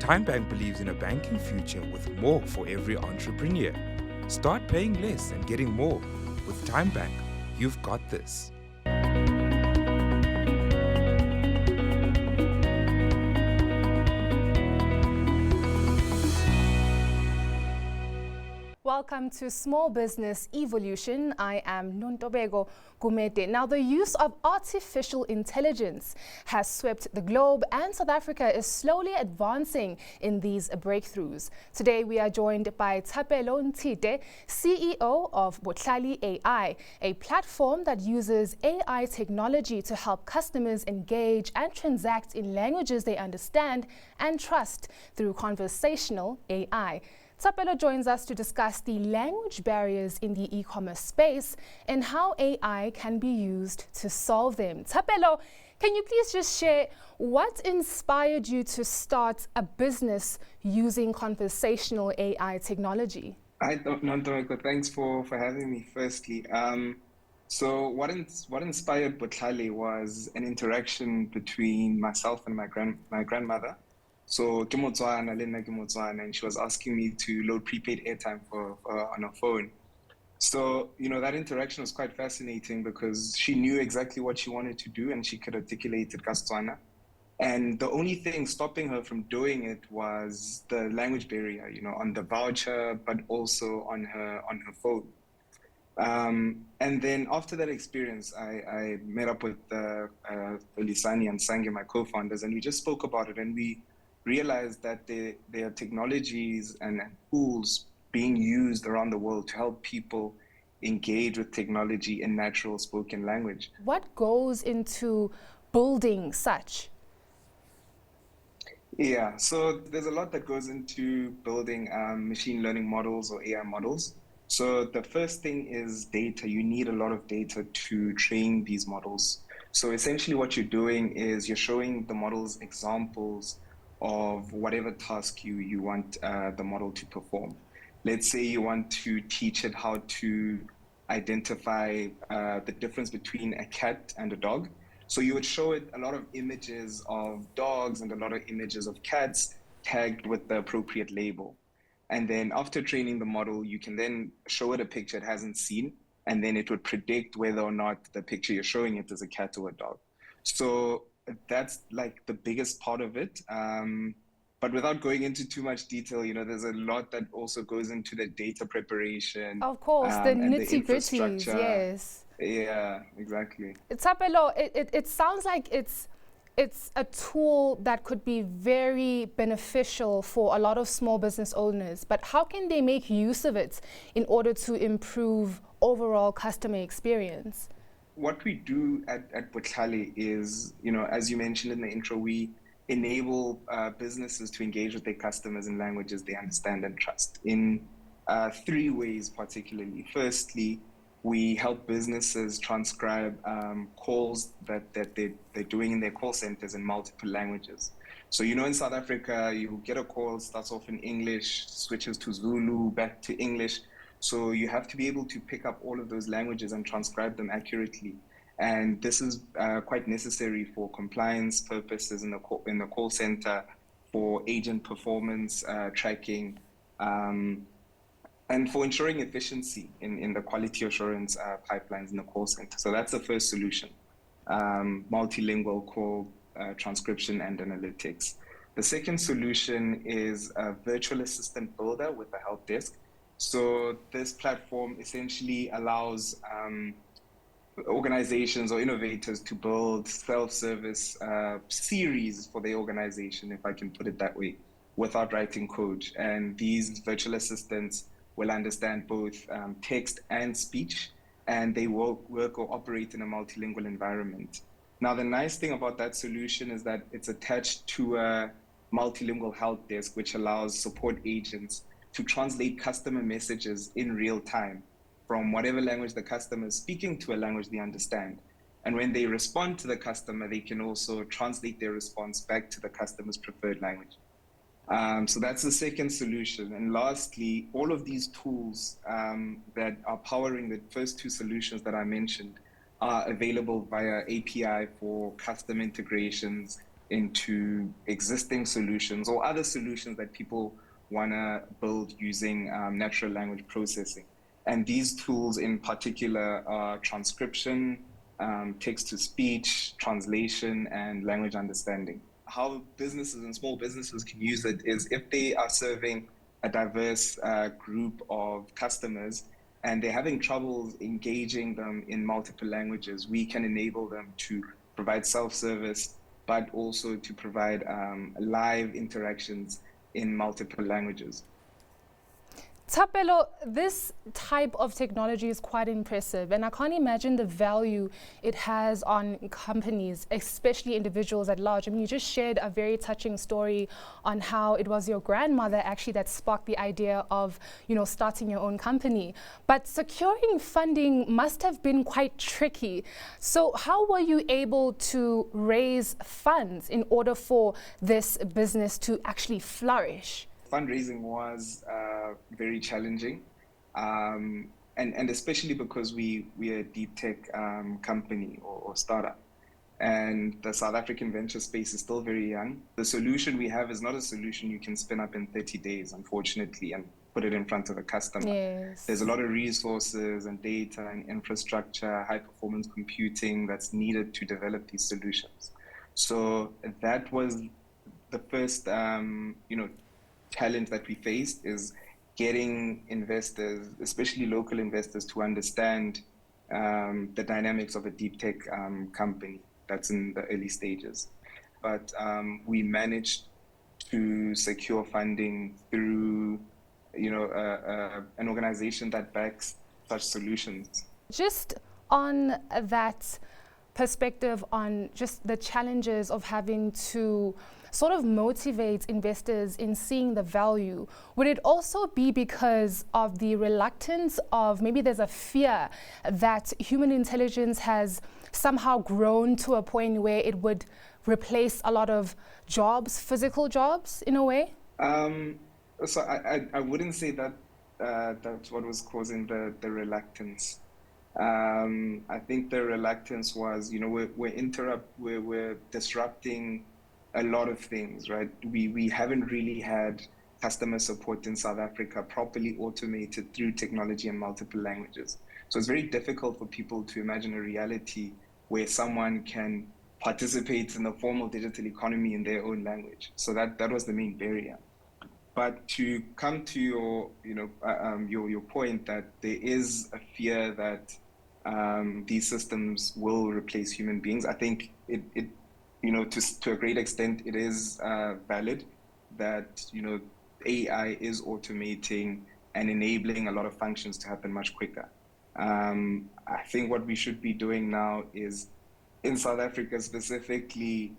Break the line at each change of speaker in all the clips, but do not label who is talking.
TimeBank believes in a banking future with more for every entrepreneur. Start paying less and getting more. With TimeBank, you've got this.
Welcome to Small Business Evolution. I am Nontobeko Gumede. Now, the use of artificial intelligence has swept the globe, and South Africa is slowly advancing in these breakthroughs. Today, we are joined by Thapelo Ntite, CEO of Botlali AI, a platform that uses AI technology to help customers engage and transact in languages they understand and trust through conversational AI. Thapelo joins us to discuss the language barriers in the e-commerce space and how AI can be used to solve them. Thapelo, can you please just share what inspired you to start a business using conversational AI technology?
Hi, Nontomeko. Thanks for having me, firstly. So what inspired Botlali was an interaction between myself and my grandmother. So ke Motswana, le nna ke Motswana, and she was asking me to load prepaid airtime on her phone. So, that interaction was quite fascinating because she knew exactly what she wanted to do and she could articulate it Tswana. And the only thing stopping her from doing it was the language barrier, on the voucher, but also on her phone. And then after that experience, I met up with Lisani and Sange, my co-founders, and we just spoke about it, and we realized that there are technologies and tools being used around the world to help people engage with technology in natural spoken language.
What goes into building such?
Yeah, so there's a lot that goes into building machine learning models or AI models. So the first thing is data. You need a lot of data to train these models. So essentially what you're doing is you're showing the models examples of whatever task you want the model to perform. Let's say you want to teach it how to identify the difference between a cat and a dog. So you would show it a lot of images of dogs and a lot of images of cats tagged with the appropriate label. And then after training the model, you can then show it a picture it hasn't seen, and then it would predict whether or not the picture you're showing it is a cat or a dog. So that's like the biggest part of it. But without going into too much detail, there's a lot that also goes into the data preparation.
Of course, the
and
nitty-gritties, yes.
Yeah, exactly.
Thapelo, it sounds like it's a tool that could be very beneficial for a lot of small business owners, but how can they make use of it in order to improve overall customer experience?
What we do at Botlali is, as you mentioned in the intro, we enable businesses to engage with their customers in languages they understand and trust in three ways particularly. Firstly, we help businesses transcribe calls that they're doing in their call centers in multiple languages. So, in South Africa, you get a call, starts off in English, switches to Zulu, back to English. So you have to be able to pick up all of those languages and transcribe them accurately. And this is quite necessary for compliance purposes in the call center, for agent performance tracking, and for ensuring efficiency in the quality assurance pipelines in the call center. So that's the first solution, multilingual call transcription and analytics. The second solution is a virtual assistant builder with a help desk. So this platform essentially allows organizations or innovators to build self-service series for their organization, if I can put it that way, without writing code. And these virtual assistants will understand both text and speech, and they will work or operate in a multilingual environment. Now, the nice thing about that solution is that it's attached to a multilingual help desk, which allows support agents to translate customer messages in real time from whatever language the customer is speaking to a language they understand. And when they respond to the customer, they can also translate their response back to the customer's preferred language. So that's the second solution. And lastly, all of these tools that are powering the first two solutions that I mentioned are available via API for custom integrations into existing solutions or other solutions that people want to build using natural language processing. And these tools in particular are transcription, text-to-speech, translation, and language understanding. How businesses and small businesses can use it is if they are serving a diverse group of customers and they're having trouble engaging them in multiple languages, we can enable them to provide self-service, but also to provide live interactions in multiple languages.
Thapelo, this type of technology is quite impressive, and I can't imagine the value it has on companies, especially individuals at large. I mean, you just shared a very touching story on how it was your grandmother actually that sparked the idea of, starting your own company. But securing funding must have been quite tricky. So how were you able to raise funds in order for this business to actually flourish?
Fundraising was very challenging, and especially because we are a deep tech company or startup, and the South African venture space is still very young. The solution we have is not a solution you can spin up in 30 days, unfortunately, and put it in front of a customer.
Yes.
There's a lot of resources and data and infrastructure, high performance computing that's needed to develop these solutions. So that was the first, challenge that we faced, is getting investors, especially local investors, to understand the dynamics of a deep tech company that's in the early stages. But we managed to secure funding through, an organization that backs such solutions.
Just on that perspective, on just the challenges of having to sort of motivate investors in seeing the value, would it also be because of the reluctance of, maybe there's a fear that human intelligence has somehow grown to a point where it would replace a lot of jobs, physical jobs, in a way?
So I wouldn't say that that's what was causing the reluctance. I think the reluctance was, we're disrupting a lot of things, right? We haven't really had customer support in South Africa properly automated through technology and multiple languages. So it's very difficult for people to imagine a reality where someone can participate in the formal digital economy in their own language. So that was the main barrier. But to come to your point that there is a fear that these systems will replace human beings, I think it to a great extent, it is valid that, AI is automating and enabling a lot of functions to happen much quicker. I think what we should be doing now is, in South Africa specifically,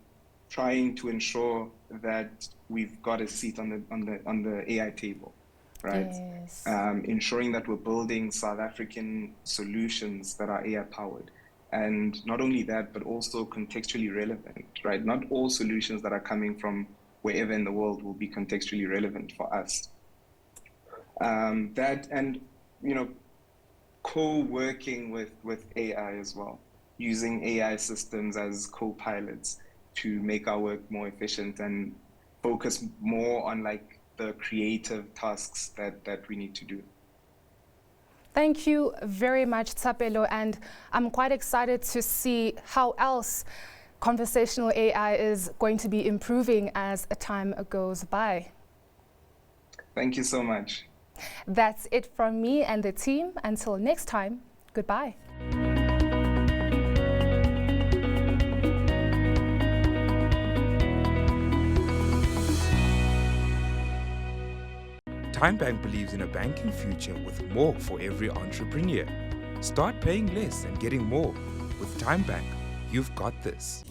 trying to ensure that we've got a seat on the AI table, right?
Yes.
Ensuring that we're building South African solutions that are AI powered. And not only that, but also contextually relevant, right? Not all solutions that are coming from wherever in the world will be contextually relevant for us. That and, co-working with AI as well, using AI systems as co-pilots to make our work more efficient and focus more on the creative tasks that we need to do.
Thank you very much, Thapelo, and I'm quite excited to see how else conversational AI is going to be improving as time goes by.
Thank you so much.
That's it from me and the team. Until next time, goodbye.
TimeBank believes in a banking future with more for every entrepreneur. Start paying less and getting more. With TimeBank, you've got this.